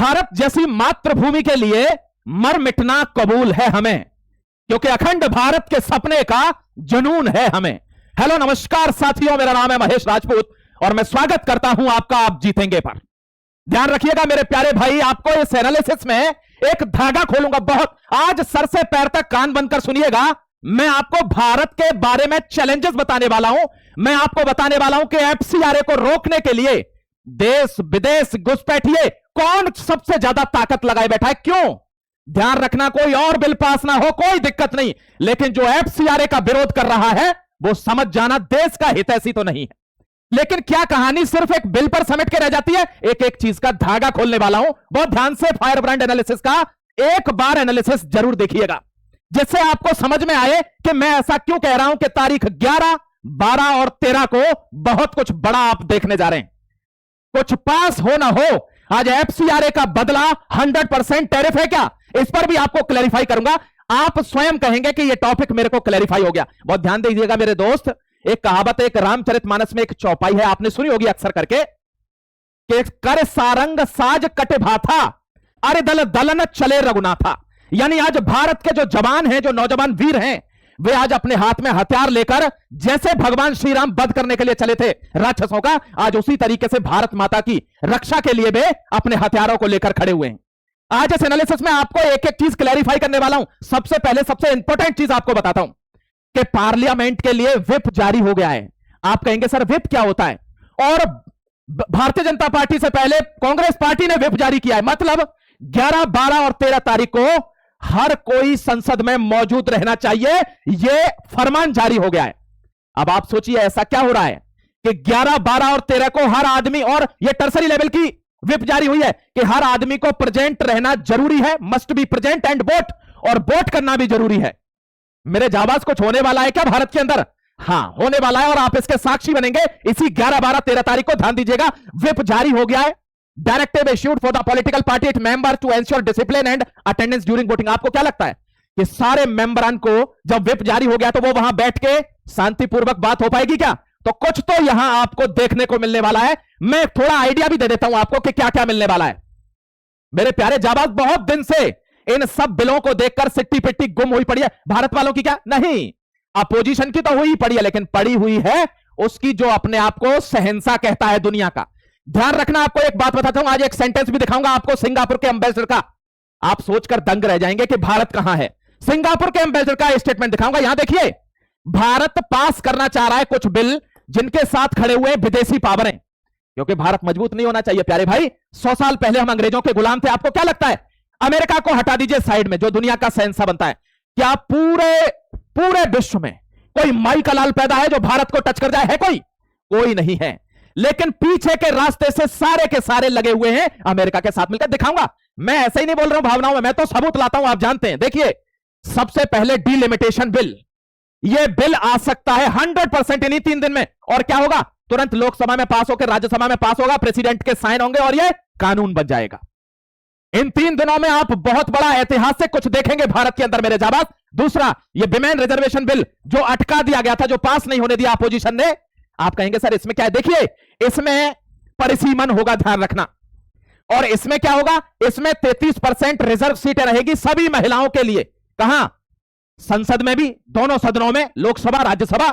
भारत जैसी मातृभूमि के लिए मर मिटना कबूल है हमें, क्योंकि अखंड भारत के सपने का जुनून है हमें। हेलो नमस्कार साथियों, मेरा नाम है महेश राजपूत और मैं स्वागत करता हूं आपका आप जीतेंगे पर। ध्यान रखिएगा मेरे प्यारे भाई, आपको इस एनालिसिस में एक धागा खोलूंगा। बहुत आज सर से पैर तक कान बंद कर सुनिएगा। मैं आपको भारत के बारे में चैलेंजेस बताने वाला हूं। मैं आपको बताने वाला हूं कि एफसीआरए को रोकने के लिए देश विदेश घुसपैठिए कौन सबसे ज्यादा ताकत लगाए बैठा है, क्यों। ध्यान रखना, कोई और बिल पास ना हो कोई दिक्कत नहीं, लेकिन जो एफसीआरए का विरोध कर रहा है वो समझ जाना देश का हितैषी तो नहीं है। लेकिन क्या कहानी सिर्फ एक बिल पर समेट के रह जाती है? एक एक चीज का धागा खोलने वाला हूं। बहुत ध्यान से फायर ब्रांड एनालिसिस का एक बार एनालिसिस जरूर देखिएगा, जिससे आपको समझ में आए कि मैं ऐसा क्यों कह रहा हूं कि तारीख 11, 12 और 13 को बहुत कुछ बड़ा आप देखने जा रहे हैं। कुछ पास हो ना हो, आज एफसीआरए का बदला 100% टैरिफ है क्या, इस पर भी आपको क्लैरिफाई करूंगा। आप स्वयं कहेंगे कि यह टॉपिक मेरे को क्लैरिफाई हो गया। बहुत ध्यान दीजिएगा मेरे दोस्त, एक कहावत है, एक रामचरितमानस में एक चौपाई है, आपने सुनी होगी अक्सर करके, कि कर सारंग साज कटे भाथा, अरे दल दलन चले रघुनाथा। यानी आज भारत के जो जवान हैं, जो नौजवान वीर हैं, वे आज अपने हाथ में हथियार लेकर, जैसे भगवान श्री राम वध करने के लिए चले थे राक्षसों का, आज उसी तरीके से भारत माता की रक्षा के लिए वे अपने हथियारों को लेकर खड़े हुए हैं। आज इस एनालिसिस में आपको एक एक चीज क्लैरिफाई करने वाला हूं। सबसे पहले सबसे इंपॉर्टेंट चीज आपको बताता हूं कि पार्लियामेंट के लिए व्हिप जारी हो गया है। आप कहेंगे सर व्हिप क्या होता है, और भारतीय जनता पार्टी से पहले कांग्रेस पार्टी ने व्हिप जारी किया है। मतलब 11, 12 और 13 तारीख को हर कोई संसद में मौजूद रहना चाहिए, यह फरमान जारी हो गया है। अब आप सोचिए ऐसा क्या हो रहा है कि 11, 12 और 13 को हर आदमी, और यह टर्सरी लेवल की व्हिप जारी हुई है कि हर आदमी को प्रेजेंट रहना जरूरी है, must be present and vote, और वोट करना भी जरूरी है। मेरे जाबाज कुछ होने वाला है क्या भारत के अंदर? हां होने वाला है, और आप इसके साक्षी बनेंगे। इसी 11, 12, 13 तारीख को ध्यान दीजिएगा, व्हिप जारी हो गया है। Directive issued for the political party it member to ensure discipline and attendance during voting. आपको क्या लगता है कि सारे मेंबरान को जब व्हिप जारी हो गया तो वो वहां बैठ के शांतिपूर्वक बात हो पाएगी क्या? तो कुछ तो यहां आपको देखने को मिलने वाला है। मैं थोड़ा आइडिया भी दे देता हूं आपको कि क्या क्या मिलने वाला है। मेरे प्यारे जाबाज, बहुत दिन से इन सब बिलों को देखकर सिट्टी पिट्टी गुम हुई पड़ी है। भारत वालों की क्या नहीं, अपोजिशन की तो हुई पड़ी है, लेकिन पड़ी हुई है उसकी जो अपने आप को शहंशाह कहता है दुनिया का। ध्यान रखना, आपको एक बात बताता हूं, आज एक सेंटेंस भी दिखाऊंगा आपको सिंगापुर के एम्बेसडर का। आप सोचकर दंग रह जाएंगे कि भारत कहां है। सिंगापुर के एम्बेसडर का स्टेटमेंट दिखाऊंगा। यहां देखिए, भारत पास करना चाह रहा है कुछ बिल जिनके साथ खड़े हुए विदेशी पावरें, क्योंकि भारत मजबूत नहीं होना चाहिए प्यारे भाई। 100 साल पहले हम अंग्रेजों के गुलाम थे। आपको क्या लगता है, अमेरिका को हटा दीजिए साइड में, जो दुनिया का शहंशाह बनता है, क्या पूरे विश्व में कोई माई का लाल पैदा है जो भारत को टच कर जाए? है कोई नहीं है। लेकिन पीछे के रास्ते से सारे के सारे लगे हुए हैं अमेरिका के साथ मिलकर। दिखाऊंगा, मैं ऐसे ही नहीं बोल रहा हूं भावनाओं में, मैं तो सबूत लाता हूं, आप जानते हैं। देखिए, सबसे पहले डीलिमिटेशन बिल, यह बिल आ सकता है 100% इन्हीं 3 दिन में, और क्या होगा, तुरंत लोकसभा में पास होकर राज्यसभा में पास होगा, प्रेसिडेंट के साइन होंगे और यह कानून बन जाएगा। इन 3 दिनों में आप बहुत बड़ा ऐतिहासिक कुछ देखेंगे भारत के अंदर मेरे जाबाज। दूसरा, यह विमेन रिजर्वेशन बिल जो अटका दिया गया था, जो पास नहीं होने दिया अपोजिशन ने। आप कहेंगे सर इसमें क्या है? देखिए, इसमें परिसीमन होगा, ध्यान रखना। और इसमें क्या होगा, इसमें 33% रिजर्व सीटें रहेगी सभी महिलाओं के लिए। कहां? संसद में भी, दोनों सदनों में, लोकसभा, राज्यसभा,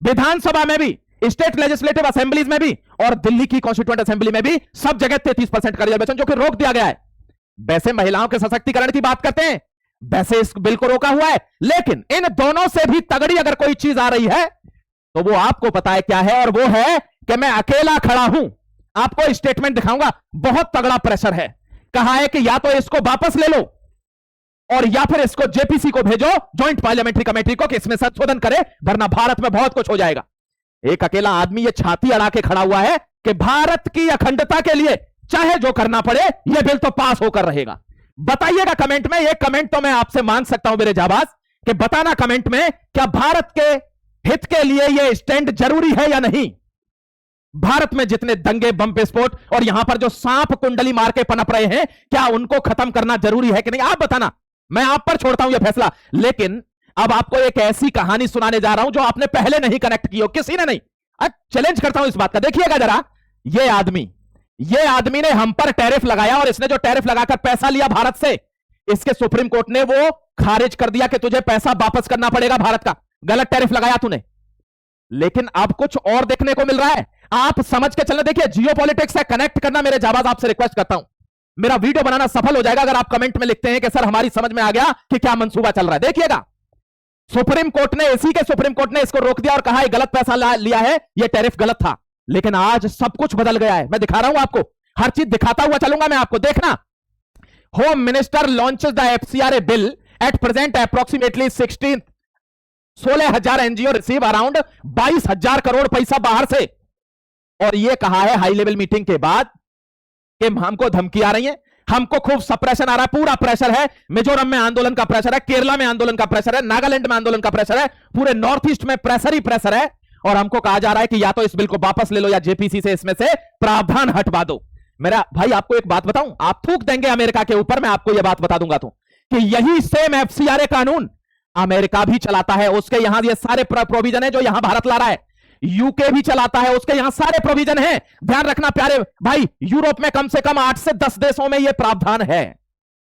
विधानसभा में भी, स्टेट लेजिस्लेटिव असेंबलीज में भी, और दिल्ली की कॉन्स्टिट्यूएंट असेंबली में भी, सब जगह 33% का रिजर्वेशन, जो कि रोक दिया गया है। वैसे महिलाओं के सशक्तिकरण की बात करते हैं, वैसे इस बिल को रोका हुआ है, लेकिन इन दोनों से भी तगड़ी अगर कोई चीज आ रही है तो वो आपको पता है क्या है, और वो है कि मैं अकेला खड़ा हूं। आपको स्टेटमेंट दिखाऊंगा, बहुत तगड़ा प्रेशर है। कहा है कि या तो इसको वापस ले लो, और या फिर इसको जेपीसी को भेजो, ज्वाइंट पार्लियामेंट्री कमेटी को, कि इसमें संशोधन करे, वरना भारत में बहुत कुछ हो जाएगा। एक अकेला आदमी ये छाती अड़ा के खड़ा हुआ है कि भारत की अखंडता के लिए चाहे जो करना पड़े, यह बिल तो पास होकर रहेगा। बताइएगा कमेंट में, एक कमेंट तो मैं आपसे मांग सकता हूं मेरे जाबाज, कि बताना कमेंट में, क्या भारत के हित के लिए यह स्टैंड जरूरी है या नहीं। भारत में जितने दंगे, बम विस्फोट और यहां पर जो सांप कुंडली मार के पनप रहे हैं, क्या उनको खत्म करना जरूरी है कि नहीं? आप बताना, मैं आप पर छोड़ता हूं यह फैसला। लेकिन अब आपको एक ऐसी कहानी सुनाने जा रहा हूं जो आपने पहले नहीं कनेक्ट की हो, किसी ने नहीं। अब चैलेंज करता हूं इस बात का। देखिएगा जरा, यह आदमी ये आदमी ने हम पर टैरिफ लगाया और इसने जो टैरिफ लगाकर पैसा लिया भारत से, इसके सुप्रीम कोर्ट ने वो खारिज कर दिया कि तुझे पैसा वापस करना पड़ेगा भारत का, गलत टैरिफ लगाया तूने। लेकिन अब कुछ और देखने को मिल रहा है, आप समझ के चलना। देखिए, जियोपॉलिटिक्स से कनेक्ट करना मेरे जाबाज आपसे रिक्वेस्ट करता हूं। मेरा वीडियो बनाना सफल हो जाएगा अगर आप कमेंट में लिखते हैं कि सर हमारी समझ में आ गया कि क्या मंसूबा चल रहा है। देखिएगा, सुप्रीम कोर्ट ने, इसी के सुप्रीम कोर्ट ने इसको रोक दिया और कहा गलत पैसा लिया है, यह टैरिफ गलत था। लेकिन आज सब कुछ बदल गया है। मैं दिखा रहा हूं आपको, हर चीज दिखाता हुआ चलूंगा मैं आपको, देखना। Home minister launches the FCRA bill at present approximately 16,000 NGO receive around 22,000 crore पैसा बाहर से। और यह कहा है हाई लेवल मीटिंग के बाद कि हमको धमकी आ रही है, हमको खूब सप्रेशन आ रहा है, पूरा प्रेशर है। मिजोरम में आंदोलन का प्रेशर है, केरला में आंदोलन का प्रेशर है, नागालैंड में आंदोलन का प्रेशर है, पूरे नॉर्थ ईस्ट में प्रेशर ही प्रेशर है। और हमको कहा जा रहा है कि या तो इस बिल को वापस ले लो या जेपीसी से इसमें से प्रावधान हटवा दो। मेरा भाई आपको एक बात बताऊं, आप थूक देंगे अमेरिका के ऊपर, मैं आपको यह बात बता दूंगा तो कि यही सेम एफसीआरए कानून अमेरिका भी चलाता है। उसके यहां ये सारे प्रोविजन है जो यहां भारत ला रहा है। यूके भी चलाता है, उसके यहां सारे प्रोविजन है। ध्यान रखना प्यारे भाई, यूरोप में कम से कम 8 से 10 देशों में यह प्रावधान है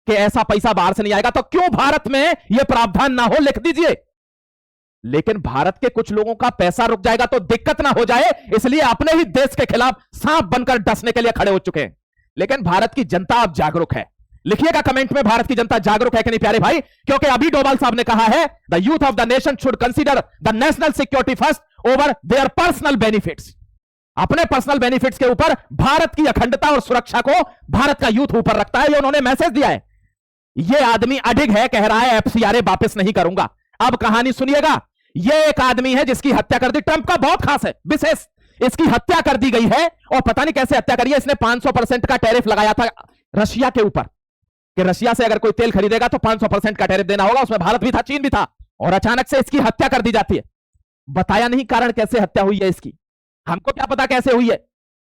कि ऐसा पैसा बाहर से नहीं आएगा। तो क्यों भारत में यह प्रावधान ना हो, लिख दीजिए। लेकिन भारत के कुछ लोगों का पैसा रुक जाएगा तो दिक्कत ना हो जाए, इसलिए अपने ही देश के खिलाफ सांप बनकर डसने के लिए खड़े हो चुके हैं। लेकिन भारत की जनता अब जागरूक है। लिखिएगा कमेंट में, भारत की जनता जागरूक है कि नहीं प्यारे भाई, क्योंकि अभी डोभाल साहब ने कहा है the youth of the nation should consider the national security first over their personal benefits. अपने पर्सनल बेनिफिट्स के ऊपर भारत की अखंडता और सुरक्षा को भारत का यूथ ऊपर रखता है। ये उन्होंने मैसेज दिया है। ये आदमी अडिग है, कह रहा है एफसीआरए वापस नहीं करूंगा। अब कहानी सुनिएगा। ये एक आदमी है जिसकी हत्या कर दी, ट्रंप का बहुत खास है विशेष, इसकी हत्या कर दी गई है। और पता नहीं कैसे हत्या करी है। इसने 500% का टैरिफ लगाया था रशिया के ऊपर कि रशिया से अगर कोई तेल खरीदेगा तो 500% का टैरिफ देना होगा। उसमें भारत भी था, चीन भी था, और अचानक से इसकी हत्या कर दी जाती है। बताया नहीं कारण कैसे हत्या हुई है इसकी, हमको क्या पता कैसे हुई है।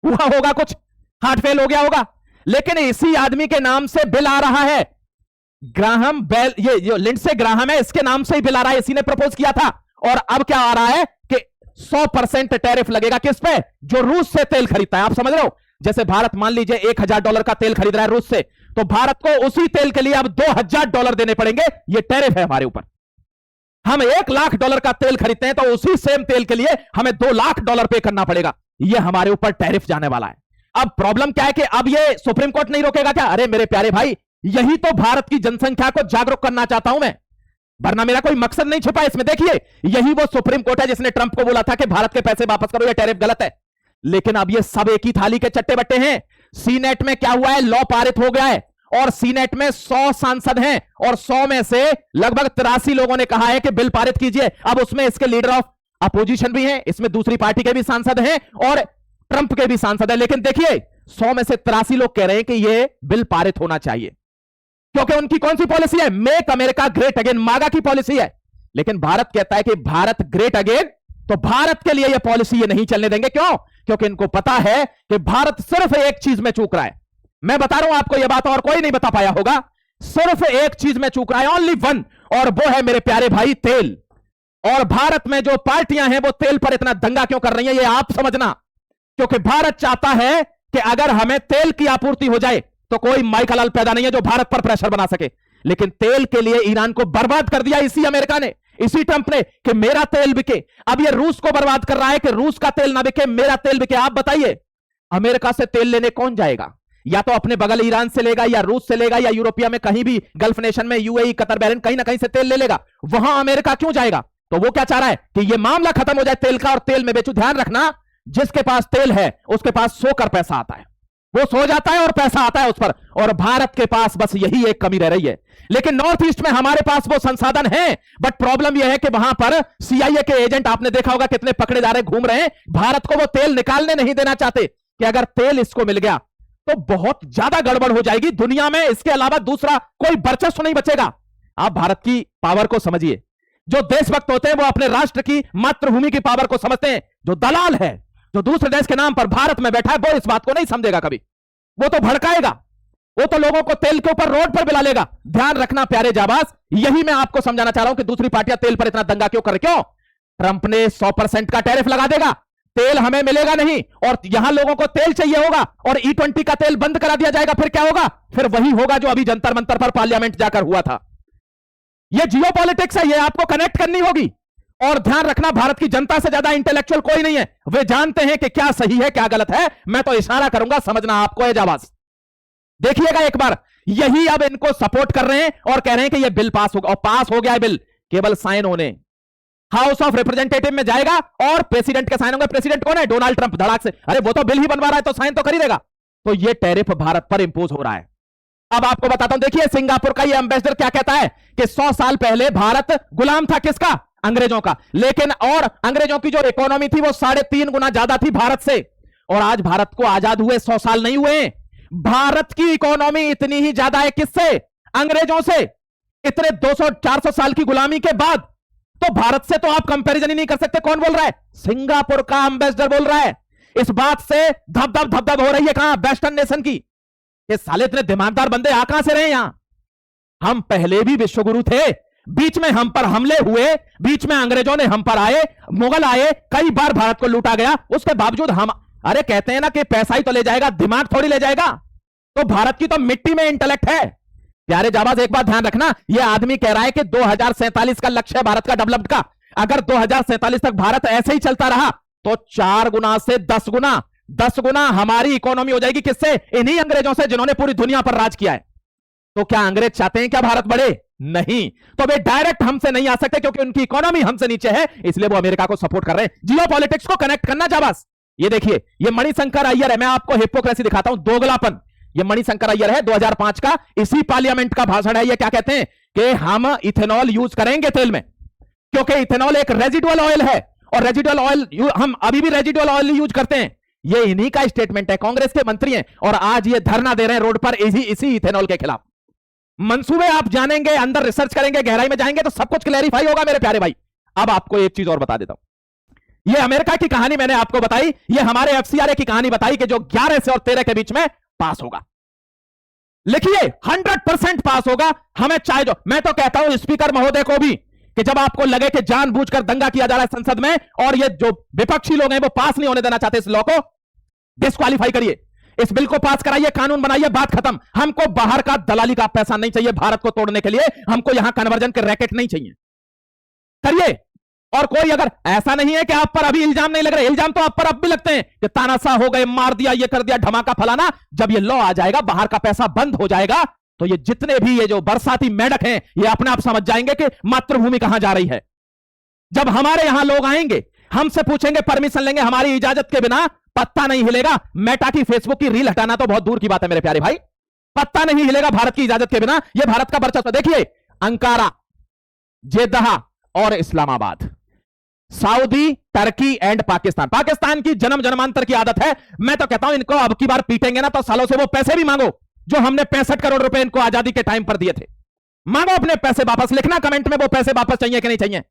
हुआ होगा कुछ, हार्ट फेल हो गया होगा। लेकिन इसी आदमी के नाम से बिल आ रहा है, ग्राहम बेल, ये जो लिंडसे ग्राहम है, इसके नाम से ही बिल आ रहा है। इसी ने प्रपोज किया था। और अब क्या आ रहा है कि 100% टैरिफ लगेगा किस पे, जो रूस से तेल खरीदता है। आप समझ रहे हो, जैसे भारत मान लीजिए $1,000 का तेल खरीद रहा है रूस से, तो भारत को उसी तेल के लिए अब $2,000 देने पड़ेंगे। ये टैरिफ है हमारे ऊपर। हम $1,00,000 का तेल खरीदते हैं तो उसी सेम तेल के लिए हमें $2,00,000 पे करना पड़ेगा। ये हमारे ऊपर टैरिफ जाने वाला है। अब प्रॉब्लम क्या है कि अब ये सुप्रीम कोर्ट नहीं रोकेगा क्या? अरे मेरे प्यारे भाई, यही तो भारत की जनसंख्या को जागरूक करना चाहता हूं मैं, वरना मेरा कोई मकसद नहीं छिपा इसमें। देखिए, यही वो सुप्रीम कोर्ट है जिसने ट्रंप को बोला था कि भारत के पैसे वापस करो, ये टैरिफ गलत है। लेकिन अब ये सब एक ही थाली के चट्टे बट्टे हैं। सीनेट में क्या हुआ है, लॉ पारित हो गया है और सीनेट में 100 सांसद हैं और 100 में से लगभग 83 लोगों ने कहा है कि बिल पारित कीजिए। अब उसमें इसके लीडर ऑफ अपोजिशन भी हैं, इसमें दूसरी पार्टी के भी सांसद हैं और ट्रंप के भी सांसद हैं। लेकिन देखिए, 100 में से 83 लोग कह रहे हैं कि यह बिल पारित होना चाहिए, क्योंकि उनकी कौन सी पॉलिसी है, मेक अमेरिका ग्रेट अगेन, मागा की पॉलिसी है। लेकिन भारत कहता है कि भारत ग्रेट अगेन, तो भारत के लिए यह पॉलिसी ये नहीं चलने देंगे। क्यों? क्योंकि इनको पता है कि भारत सिर्फ एक चीज में चूक रहा है। मैं बता रहा हूं आपको, यह बात और कोई नहीं बता पाया होगा। सिर्फ एक चीज में चूक रहा है, ओनली वन, और वो है मेरे प्यारे भाई तेल। और भारत में जो पार्टियां हैं वो तेल पर इतना दंगा क्यों कर रही हैं, ये आप समझना। क्योंकि भारत चाहता है कि अगर हमें तेल की आपूर्ति हो जाए तो कोई माइक हलाल पैदा नहीं है जो भारत पर प्रेशर बना सके। लेकिन तेल के लिए ईरान को बर्बाद कर दिया इसी अमेरिका ने, इसी ट्रंप ने, कि मेरा तेल बिके। अब ये रूस को बर्बाद कर रहा है कि रूस का तेल ना बिके, मेरा तेल बिके। आप बताइए, अमेरिका से तेल लेने कौन जाएगा? या तो अपने बगल ईरान से लेगा, या रूस से लेगा, या यूरोपिया में कहीं भी, गल्फ नेशन में, यूएई, कतर, बहरीन, कहीं ना कहीं से तेल ले लेगा। वहां अमेरिका क्यों जाएगा? तो वो क्या चाह रहा है कि ये मामला खत्म हो जाए तेल का, और तेल में बेचू। ध्यान रखना, जिसके पास तेल है उसके पास सोकर पैसा आता है, वो सो जाता है और पैसा आता है उस पर। और भारत के पास बस यही एक कमी रह रही है। लेकिन नॉर्थ ईस्ट में हमारे पास वो संसाधन है, बट प्रॉब्लम यह है कि वहां पर सीआईए के एजेंट, आपने देखा होगा कितने पकड़े जा रहे, घूम रहे हैं। भारत को वो तेल निकालने नहीं देना चाहते कि अगर तेल इसको मिल गया तो बहुत ज्यादा गड़बड़ हो जाएगी दुनिया में। इसके अलावा दूसरा कोई वर्चस्व नहीं बचेगा। आप भारत की पावर को समझिए। जो देशभक्त होते हैं वो अपने राष्ट्र की, मातृभूमि की पावर को समझते हैं। जो दलाल है, जो दूसरे देश के नाम पर भारत में बैठा है, वो इस बात को नहीं समझेगा कभी। वो तो भड़काएगा, वो तो लोगों को तेल के ऊपर रोड पर बिला लेगा। ध्यान रखना प्यारे जाबाज, यही मैं आपको समझाना चाह रहा हूं कि दूसरी पार्टियां तेल पर इतना दंगा क्यों कर रही। क्यों? ट्रंप ने 100% का टैरिफ लगा देगा तेल हमें मिलेगा नहीं और यहां लोगों को तेल चाहिए होगा और E20 का तेल बंद करा दिया जाएगा, फिर क्या होगा? फिर वही होगा जो अभी जंतर मंतर पर पार्लियामेंट जाकर हुआ था। यह जियो पॉलिटिक्स है, यह आपको कनेक्ट करनी होगी। और ध्यान रखना, भारत की जनता से ज्यादा इंटेलेक्चुअल कोई नहीं है, वे जानते हैं कि क्या सही है क्या गलत है। मैं तो इशारा करूंगा, समझना आपको है जाबाज। देखिएगा एक बार, यही अब इनको सपोर्ट कर रहे हैं और कह रहे हैं कि यह बिल पास होगा, और पास हो गया है बिल, केवल साइन होने हाउस ऑफ रिप्रेजेंटेटिव में जाएगा और प्रेसिडेंट के साइन होंगे। प्रेसिडेंट कौन है? Donald Trump. धड़ाक से, अरे वो तो बिल ही बनवा रहा है तो साइन तो कर ही देगा। तो ये टैरिफ भारत पर इंपोज हो रहा है। अब आपको बताता हूं, देखिए सिंगापुर का ये एम्बेसडर क्या कहता है कि 100 साल पहले भारत गुलाम था, किसका? अंग्रेजों का। लेकिन और अंग्रेजों की जो इकोनॉमी थी वो 3.5 गुना ज्यादा थी भारत से। और आज भारत को आजाद हुए 100 साल नहीं हुए, भारत की इकोनॉमी इतनी ही ज्यादा है, किससे? अंग्रेजों से। इतने 200-400 साल की गुलामी के बाद तो भारत से तो आप कंपैरिजन ही नहीं कर सकते। कौन बोल रहा है? सिंगापुर का एम्बेसडर बोल रहा है। इस बात से धब हो रही है कहां? वेस्टर्न नेशन की। ये साले इतने दिमागदार बंदे आ कहां से रहे? यहां हम पहले भी विश्वगुरु थे, बीच में हम पर हमले हुए, बीच में अंग्रेजों ने हम पर आए, मुगल आए, कई बार भारत को लूटा गया, उसके बावजूद हम, अरे कहते हैं ना कि पैसा ही तो ले जाएगा, दिमाग थोड़ी ले जाएगा। तो भारत की तो मिट्टी में इंटेलेक्ट है। प्यारे जाबाज, एक बात ध्यान रखना, यह आदमी कह रहा है कि 2047 का लक्ष्य है भारत का डेवलप्ड का। अगर 2047 तक भारत ऐसे ही चलता रहा तो 4 गुना से 10 गुना हमारी इकोनॉमी हो जाएगी। किससे? इन्हीं अंग्रेजों से जिन्होंने पूरी दुनिया पर राज किया है। तो क्या अंग्रेज चाहते हैं क्या भारत बढ़े? नहीं। तो वे डायरेक्ट हमसे नहीं आ सकते क्योंकि उनकी इकोनॉमी हमसे नीचे है, इसलिए वो अमेरिका को सपोर्ट कर रहे हैं। जियो पॉलिटिक्स को कनेक्ट करना जाबाज। ये देखिए, ये मणिशंकर अय्यर है, मैं आपको हिपोक्रेसी दिखाता हूं, दोगलापन। ये मणिशंकर अय्यर है, 2005 का, इसी पार्लियामेंट का भाषण है। ये क्या कहते हैं कि हम इथेनॉल यूज करेंगे तेल में, क्योंकि इथेनॉल एक रेजिडुअल ऑयल है और रेजिडुअल ऑयल हम अभी भी रेजिडुअल ऑयल यूज करते हैं। ये इन्हीं का स्टेटमेंट है, कांग्रेस के मंत्री हैं और आज ये धरना दे रहे हैं रोड पर इसी इथेनॉल के खिलाफ। मंसूबे आप जानेंगे, अंदर रिसर्च करेंगे, गहराई में जाएंगे तो सब कुछ क्लैरिफाई होगा मेरे प्यारे भाई। अब आपको एक चीज और बता देता हूं, ये अमेरिका की कहानी मैंने आपको बताई, ये हमारे एफसीआरए की कहानी बताई कि जो 11 से और 13 के बीच में पास होगा। लिखिए 100% पास होगा। हमें चाहे जो, मैं तो कहता हूं स्पीकर महोदय को भी कि जब आपको लगे कि जानबूझकर दंगा किया जा रहा है संसद में और ये जो विपक्षी लोग हैं वो पास नहीं होने देना चाहते इस लॉ को, डिस्क्वालीफाई करिए, इस बिल को पास कराइए, कानून बनाइए, बात खत्म। हमको बाहर का दलाली का पैसा नहीं चाहिए भारत को तोड़ने के लिए, हमको यहां कन्वर्जन के रैकेट नहीं चाहिए। करिए। और कोई अगर ऐसा नहीं है कि आप पर अभी इल्जाम नहीं लग रहे, इल्जाम तो आप पर अब भी लगते हैं कि तानाशाह हो गए, मार दिया, ये कर दिया, धमाका फलाना। जब ये लॉ आ जाएगा, बाहर का पैसा बंद हो जाएगा, तो ये जितने भी ये जो बरसाती मेढक हैं ये अपने आप समझ जाएंगे कि मातृभूमि कहां जा रही है। जब हमारे यहां लोग आएंगे, हमसे पूछेंगे, परमिशन लेंगे, हमारी इजाजत के बिना पत्ता नहीं हिलेगा। मेटा की फेसबुक की रील हटाना तो बहुत दूर की बात है मेरे प्यारे भाई, पत्ता नहीं हिलेगा भारत की इजाजत के बिना। यह भारत का वर्चस्व। देखिए अंकारा, जेद्दाह और Islamabad, Saudi, Turkey and Pakistan. Pakistan की जन्म जन्मांतर की आदत है। मैं तो कहता हूं इनको अब की बार पीटेंगे ना तो सालों से वो पैसे भी मांगो जो हमने 65 करोड़ रुपए इनको आजादी के टाइम पर दिए थे। मांगो अपने पैसे वापस, लिखना कमेंट में वो पैसे वापस चाहिए कि नहीं चाहिए।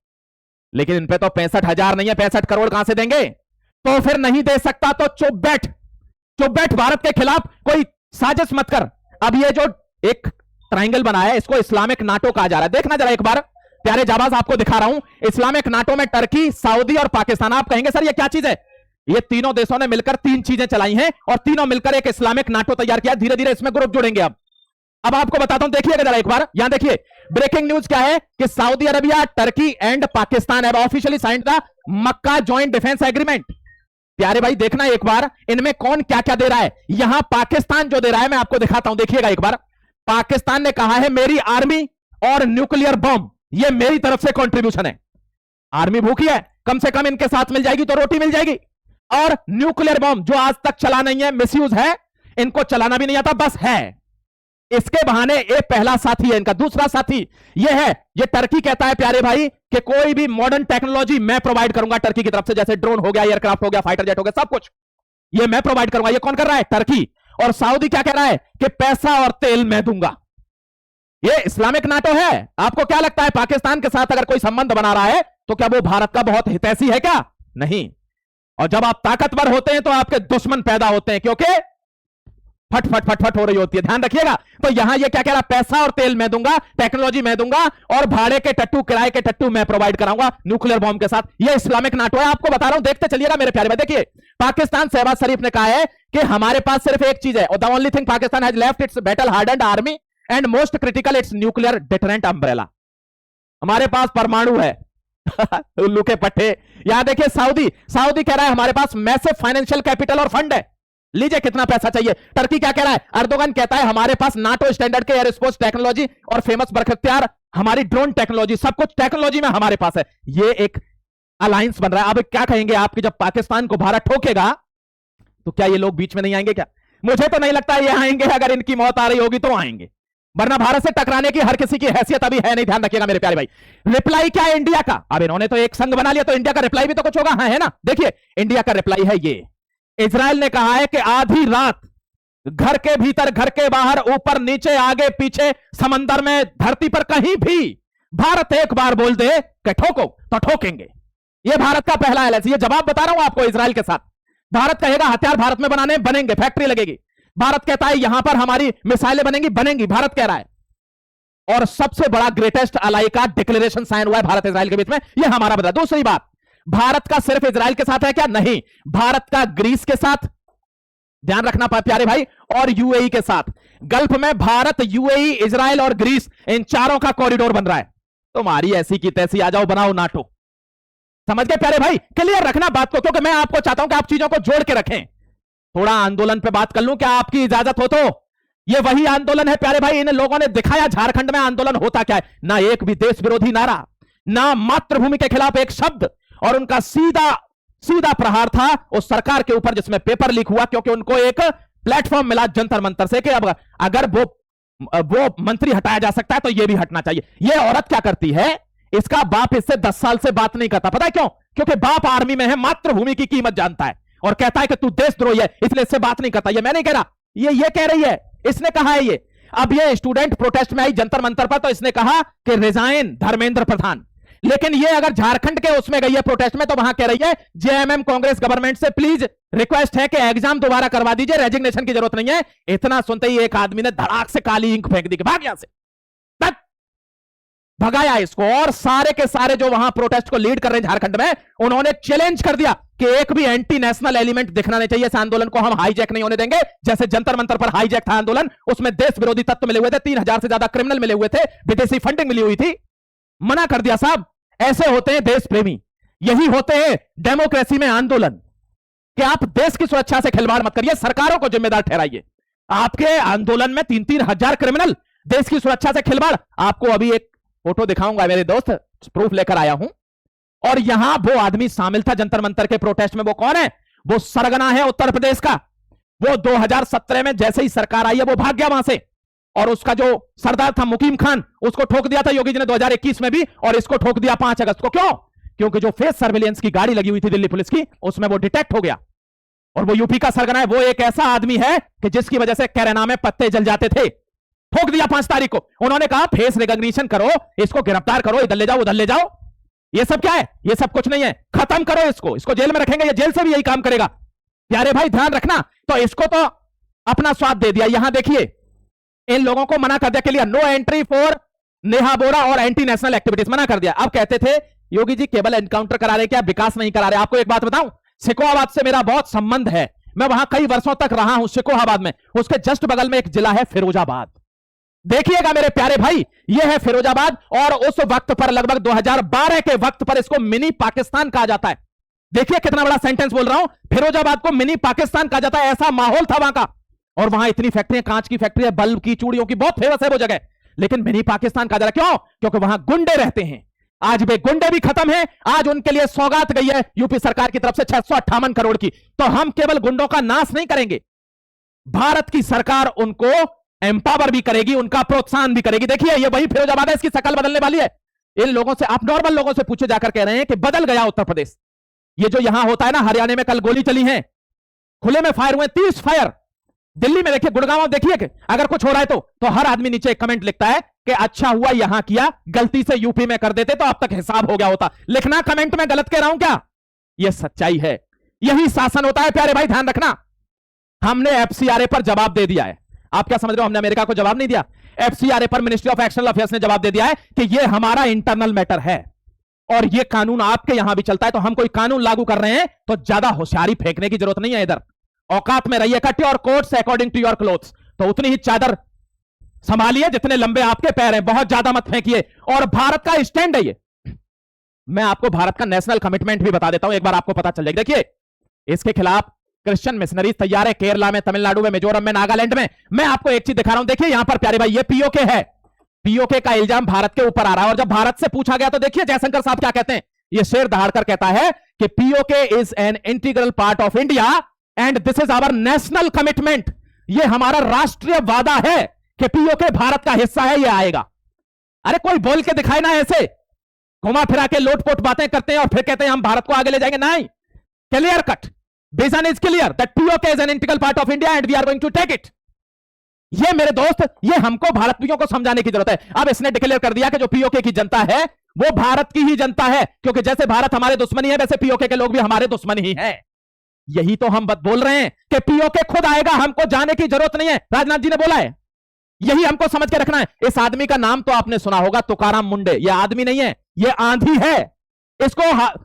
लेकिन इन पे तो 65,000 नहीं है, 65 करोड़ कहां से देंगे? तो फिर नहीं दे सकता तो चुप बैठ, चुप बैठ, भारत के खिलाफ कोई साजिश मत कर। अब ये जो एक ट्रायंगल बना है इसको इस्लामिक नाटो कहा जा रहा है। देखना जरा एक बार प्यारे जाबाज, आपको दिखा रहा हूं इस्लामिक नाटो में टर्की, सऊदी और पाकिस्तान। आप कहेंगे सर ये क्या चीज है? ये तीनों देशों ने मिलकर 3 चीजें चलाई हैं और तीनों मिलकर एक इस्लामिक नाटो तैयार किया। धीरे धीरे इसमें ग्रुप जुड़ेंगे। अब आपको बताता हूं, देखिएगा जरा एक बार, यहां देखिए ब्रेकिंग न्यूज क्या है कि Saudi Arabia, Turkey and Pakistan have officially signed the Mecca joint defence agreement. प्यारे भाई देखना एक बार इनमें कौन क्या क्या दे रहा है। यहां पाकिस्तान जो दे रहा है मैं आपको दिखाता हूं, देखिएगा एक बार। पाकिस्तान ने कहा है मेरी आर्मी और न्यूक्लियर बॉम्ब ये मेरी तरफ से कंट्रीब्यूशन है। आर्मी भूखी है, कम से कम इनके साथ मिल जाएगी तो रोटी मिल जाएगी। और न्यूक्लियर बॉम्ब जो आज तक चला नहीं है, मिसयूज है, इनको चलाना भी नहीं आता, बस है। इसके बहाने ये पहला साथी है इनका। दूसरा साथी ये है, ये टर्की कहता है प्यारे भाई कि कोई भी मॉडर्न टेक्नोलॉजी मैं प्रोवाइड करूंगा टर्की की तरफ से, जैसे ड्रोन हो गया, एयरक्राफ्ट हो गया, फाइटर जेट हो गया, सब कुछ ये मैं प्रोवाइड करूंगा। ये कौन कर रहा है? टर्की। और सऊदी क्या कह रहा है कि पैसा और तेल मैं दूंगा। ये इस्लामिक नाटो है। आपको क्या लगता है पाकिस्तान के साथ अगर कोई संबंध बना रहा है तो क्या वो भारत का बहुत हितैषी है क्या? नहीं। और जब आप ताकतवर होते हैं तो आपके दुश्मन पैदा होते हैं, क्योंकि फट फट फट फट हो रही होती है, ध्यान रखिएगा। तो यहां ये क्या कह रहा है, पैसा और तेल मैं दूंगा, टेक्नोलॉजी मैं दूंगा, और भाड़े के टट्टू, किराए के टट्टू मैं प्रोवाइड कराऊंगा न्यूक्लियर बॉम्ब के साथ। ये इस्लामिक नाटो है, आपको बता रहा हूं, देखते चलिएगा मेरे प्यारे भाई। देखिए, पाकिस्तान, शहबाज शरीफ ने कहा है कि हमारे पास सिर्फ एक चीज है, और the only thing Pakistan has left it's battle hardened army and most critical it's nuclear deterrent umbrella. हमारे पास परमाणु है। उल्लू के पट्टे। यहां देखिए, सऊदी कह रहा है हमारे पास मैसिव फाइनेंशियल कैपिटल और फंड है, लीजिए कितना पैसा चाहिए। टर्की क्या कह रहा है, अर्दोगन कहता है हमारे पास नाटो स्टैंडर्ड के एयरस्पेस टेक्नोलॉजी और फेमस बरख्तियार हमारी ड्रोन टेक्नोलॉजी, सब कुछ टेक्नोलॉजी में हमारे पास है। ये एक अलायंस बन रहा है। अब क्या कहेंगे आपकी, जब पाकिस्तान को भारत ठोकेगा तो क्या ये लोग बीच में नहीं आएंगे क्या? मुझे तो नहीं लगता ये आएंगे, अगर इनकी मौत आ रही होगी तो आएंगे, वरना भारत से टकराने की हर किसी की हैसियत अभी है नहीं, ध्यान रखिएगा मेरे प्यारे भाई। रिप्लाई क्या है इंडिया का? अब इन्होंने तो एक संघ बना लिया, तो इंडिया का रिप्लाई भी तो कुछ होगा। हाँ, है ना? देखिए, इंडिया का रिप्लाई है ये। इजराइल ने कहा है कि आधी रात घर के भीतर, घर के बाहर, ऊपर नीचे, आगे पीछे, समंदर में, धरती पर कहीं भी भारत एक बार बोल दे कि ठोको तो ठोकेंगे। यह भारत का पहला एलएसी। ये जवाब बता रहा हूं आपको इजराइल के साथ। भारत कहेगा हथियार भारत में बनाने बनेंगे, फैक्ट्री लगेगी। भारत कहता है यहां पर हमारी मिसाइलें बनेंगी, भारत कह रहा है। और सबसे बड़ा ग्रेटेस्ट अलाई का डिक्लेरेशन साइन हुआ है भारत इजराइल के बीच में, यह हमारा बदला। दूसरी बात, भारत का सिर्फ इजराइल के साथ है क्या? नहीं, भारत का ग्रीस के साथ, ध्यान रखना प्यारे भाई, और यूएई के साथ। गल्फ में भारत, यूएई, इजराइल और ग्रीस, इन चारों का कॉरिडोर बन रहा है। तुम्हारी ऐसी की तैसी, आ जाओ बनाओ नाटो। समझ गए प्यारे भाई? क्लियर रखना बात को, क्योंकि मैं आपको चाहता हूं कि आप चीजों को जोड़ के रखें। थोड़ा आंदोलन पे बात कर लूं क्या, आपकी इजाजत हो तो? ये वही आंदोलन है प्यारे भाई, इन लोगों ने दिखाया झारखंड में आंदोलन होता क्या है। ना एक भी देश विरोधी नारा, ना मातृभूमि के खिलाफ एक शब्द, और उनका सीधा प्रहार था उस सरकार के ऊपर जिसमें पेपर लीक हुआ, क्योंकि उनको एक प्लेटफॉर्म मिला जंतर मंतर से कि अब अगर वो मंत्री हटाया जा सकता है तो ये भी हटना चाहिए। ये औरत क्या करती है, इसका बाप इससे 10 साल से बात नहीं करता, पता है क्यों? क्योंकि बाप आर्मी में है, मातृभूमि की कीमत जानता है, और कहता है कि तू देशद्रोही है, इसलिए इससे बात नहीं करता। ये मैं नहीं कह रहा, ये कह रही है, इसने कहा है ये। अब ये स्टूडेंट प्रोटेस्ट में आई जंतर मंतर पर, तो इसने कहा कि रिजाइन धर्मेंद्र प्रधान। लेकिन ये अगर झारखंड के उसमें गई है प्रोटेस्ट में, तो वहां कह रही है जेएमएम कांग्रेस गवर्नमेंट से प्लीज रिक्वेस्ट है कि एग्जाम दोबारा करवा दीजिए, रेजिग्नेशन की जरूरत नहीं है। इतना सुनते ही एक आदमी ने धड़ाक से काली इंक फेंक दी कि भाग यहां से, भगाया इसको। और सारे के सारे जो वहां प्रोटेस्ट को लीड कर रहे हैं झारखंड में, उन्होंने चैलेंज कर दिया कि एक भी एंटी नेशनल एलिमेंट दिखना नहीं चाहिए, इस आंदोलन को हम हाईजैक नहीं होने देंगे। जैसे जंतर मंतर पर हाईजैक था आंदोलन, उसमें देश विरोधी तत्व मिले हुए थे, 3000 से ज्यादा क्रिमिनल मिले हुए थे, विदेशी फंडिंग मिली हुई थी। मना कर दिया साहब, ऐसे होते हैं देश प्रेमी, यही होते हैं डेमोक्रेसी में आंदोलन, कि आप देश की सुरक्षा से खिलवाड़ मत करिए, सरकारों को जिम्मेदार ठहराइए। आपके आंदोलन में 3-3 हजार क्रिमिनल, देश की सुरक्षा से खिलवाड़। आपको अभी एक फोटो दिखाऊंगा मेरे दोस्त, प्रूफ लेकर आया हूं। और यहां वो आदमी शामिल था जंतर मंतर के प्रोटेस्ट में। वो कौन है? वो सरगना है उत्तर प्रदेश का। वो 2017 में जैसे ही सरकार आई है वो भाग गया वहां से, और उसका जो सरदार था मुकीम खान, उसको ठोक दिया था योगी जी ने 2021 में भी, और इसको ठोक दिया 5 अगस्त को। क्यों? क्योंकि जो फेस सर्विलेंस की गाड़ी लगी हुई थी दिल्ली पुलिस की, उसमें वो डिटेक्ट हो गया। और वो यूपी का सरगना है। वो एक ऐसा आदमी है कि जिसकी वजह से कैरेना में पत्ते जल जाते थे। ठोक दिया 5 तारीख को। उन्होंने कहा फेस रिकॉग्निशन करो, इसको गिरफ्तार करो, इधर ले जाओ उधर ले जाओ। ये सब क्या है? ये सब कुछ नहीं है, खत्म करो इसको जेल में रखेंगे, ये जेल से भी यही काम करेगा। प्यारे भाई ध्यान रखना। तो इसको तो अपना स्वाद दे दिया। यहां देखिए, इन लोगों को मना कर दिया clear, no entry for Neha Bora और एंटी नेशनल एक्टिविटीज, मना कर दिया। अब कहते थे योगी जी केवल एनकाउंटर करा रहे, क्या विकास नहीं करा रहे। आपको एक बात बताऊं, सिकोहाबाद से मेरा बहुत संबंध है, मैं वहां कई वर्षों तक रहा हूं सिकोहाबाद में। उसके जस्ट बगल में एक जिला है फिरोजाबाद। देखिएगा मेरे प्यारे भाई, यह है फिरोजाबाद, और उस वक्त पर लगभग 2012 के वक्त पर इसको मिनी पाकिस्तान कहा जाता है। देखिए कितना बड़ा सेंटेंस बोल रहा हूं, फिरोजाबाद को मिनी पाकिस्तान कहा जाता है। ऐसा माहौल था वहां का, और वहां इतनी फैक्ट्रियां, कांच की फैक्ट्री है, बल्ब की, चूड़ियों की, बहुत फेमस है वो जगह। लेकिन मिनी पाकिस्तान कहा जा रहा है, क्यों? क्योंकि वहां गुंडे रहते हैं। आज वे गुंडे भी खत्म हैं। आज उनके लिए सौगात गई है यूपी सरकार की तरफ से 658 करोड़ की। तो हम केवल गुंडों का नाश नहीं करेंगे, भारत की सरकार उनको एम्पावर भी करेगी, उनका प्रोत्साहन भी करेगी। देखिए ये वही फिरोजाबाद है, इसकी शकल बदलने वाली है। इन लोगों से, आप नॉर्मल लोगों से पूछे, जाकर कह रहे हैं कि बदल गया उत्तर प्रदेश। ये जो यहां होता है ना, हरियाणा में कल गोली चली है, खुले में फायर हुए 30 फायर। दिल्ली में देखिए, गुड़गांव देखिए कि अगर कुछ हो रहा है तो हर आदमी नीचे एक कमेंट लिखता है कि अच्छा हुआ यहां किया, गलती से यूपी में कर देते तो अब तक हिसाब हो गया होता। लिखना कमेंट में गलत कह रहा हूं क्या? यह सच्चाई है, यही शासन होता है प्यारे भाई, ध्यान रखना। हमने एफसीआरए पर जवाब दे दिया है। आप क्या समझ रहे हो हमने अमेरिका को जवाब नहीं दिया? एफसीआरए पर मिनिस्ट्री ऑफ एक्सटर्नल अफेयर्स ने जवाब दे दिया है कि यह हमारा इंटरनल मैटर है और यह कानून आपके यहां भी चलता है। तो हम कोई कानून लागू कर रहे हैं तो ज्यादा होशियारी फेंकने की जरूरत नहीं है। इधर औकात में रहिए, cut your coats according to your clothes. तो उतनी ही चादर संभालिए जितने लंबे आपके पैर हैं, बहुत ज्यादा मत फेंकिए। और भारत का स्टैंड है ये। मैं आपको भारत का नेशनल कमिटमेंट भी बता देता हूं, एक बार आपको पता चल जाएगा। देखिए, इसके खिलाफ क्रिश्चियन मिशनरीज तैयार है केरला में, तमिलनाडु में, मिजोरम में, नागालैंड में। मैं आपको एक चीज दिखा रहा हूं, देखिए यहां पर प्यारे भाई, ये पीओके है। पीओके का इल्जाम भारत के ऊपर आ रहा है। और जब भारत से पूछा गया तो देखिए जयशंकर साहब क्या कहते हैं। ये शेर दहाड़कर कहता है कि PoK is an integral part of India and this is our national commitment. ये हमारा राष्ट्रीय वादा है कि पीओके भारत का हिस्सा है, ये आएगा। अरे कोई बोल के दिखाए ना, ऐसे घुमा फिरा के लोटपोट बातें करते हैं और फिर कहते हैं हम भारत को आगे ले जाएंगे। नहीं, clear cut vision is clear that POK is an integral part of India and we are going to take it. ये मेरे दोस्त, ये हमको भारतीयों को समझाने की जरूरत है। अब इसने डिक्लेयर कर दिया कि जो पीओके की जनता है वो भारत की ही जनता है, क्योंकि जैसे भारत हमारे दुश्मनी है वैसे पीओके के लोग भी हमारे दुश्मन ही हैं। यही तो हम बोल रहे हैं कि पीओके खुद आएगा, हमको जाने की जरूरत नहीं है। राजनाथ जी ने बोला है, यही हमको समझ के रखना है। इस आदमी का नाम तो आपने सुना होगा, तुकाराम मुंडे। यह आदमी नहीं है, यह आंधी है। इसको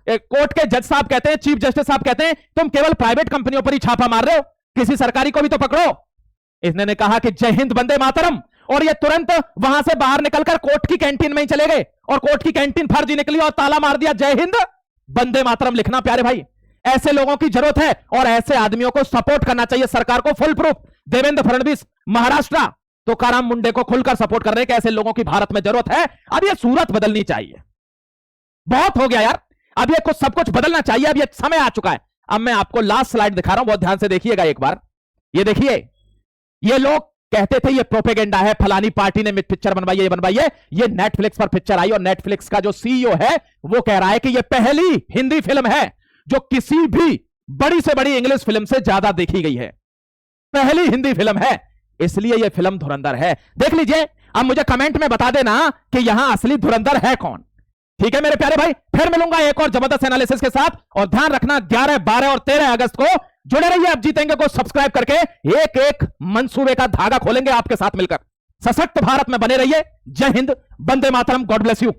कोर्ट के जज साहब कहते हैं, चीफ जस्टिस साहब कहते हैं तुम केवल प्राइवेट कंपनियों पर ही छापा मार रहे हो, किसी सरकारी को भी तो पकड़ो। इसने कहा कि जय हिंद वंदे मातरम, और ये तुरंत वहां से बाहर निकलकर कोर्ट की कैंटीन में ही चले गए और कोर्ट की कैंटीन फर्जी निकली और ताला मार दिया। जय हिंद वंदे मातरम लिखना प्यारे भाई, ऐसे लोगों की जरूरत है और ऐसे आदमियों को सपोर्ट करना चाहिए सरकार को फुल प्रूफ। देवेंद्र फडणवीस महाराष्ट्र तुकाराम मुंडे को खुलकर सपोर्ट कर रहे हैं कि ऐसे लोगों की भारत में जरूरत है। अब ये सूरत बदलनी चाहिए, बहुत हो गया यार, अब ये कुछ सब कुछ बदलना चाहिए, अब ये समय आ चुका है। अब मैं आपको लास्ट स्लाइड दिखा रहा हूं, बहुत ध्यान से देखिएगा एक बार। ये देखिए, ये लोग कहते थे ये प्रोपेगेंडा है, फलानी पार्टी ने पिक्चर बनवाई है, ये बनवाई है। ये नेटफ्लिक्स पर पिक्चर आई और नेटफ्लिक्स का जो सीईओ है वो कह रहा है कि ये पहली हिंदी फिल्म है जो किसी भी बड़ी से बड़ी इंग्लिश फिल्म से ज्यादा देखी गई है। पहली हिंदी फिल्म है, इसलिए यह फिल्म धुरंधर है। देख लीजिए, अब मुझे कमेंट में बता देना कि यहां असली धुरंधर है कौन। ठीक है मेरे प्यारे भाई, फिर मिलूंगा एक और जबरदस्त एनालिसिस के साथ। और ध्यान रखना 11, 12 और 13 अगस्त को जुड़े रहिए अब जीतेंगे को सब्सक्राइब करके। एक एक मंसूबे का धागा खोलेंगे आपके साथ मिलकर। सशक्त भारत में बने रहिए। जय Hind, Vande Mataram, God bless you.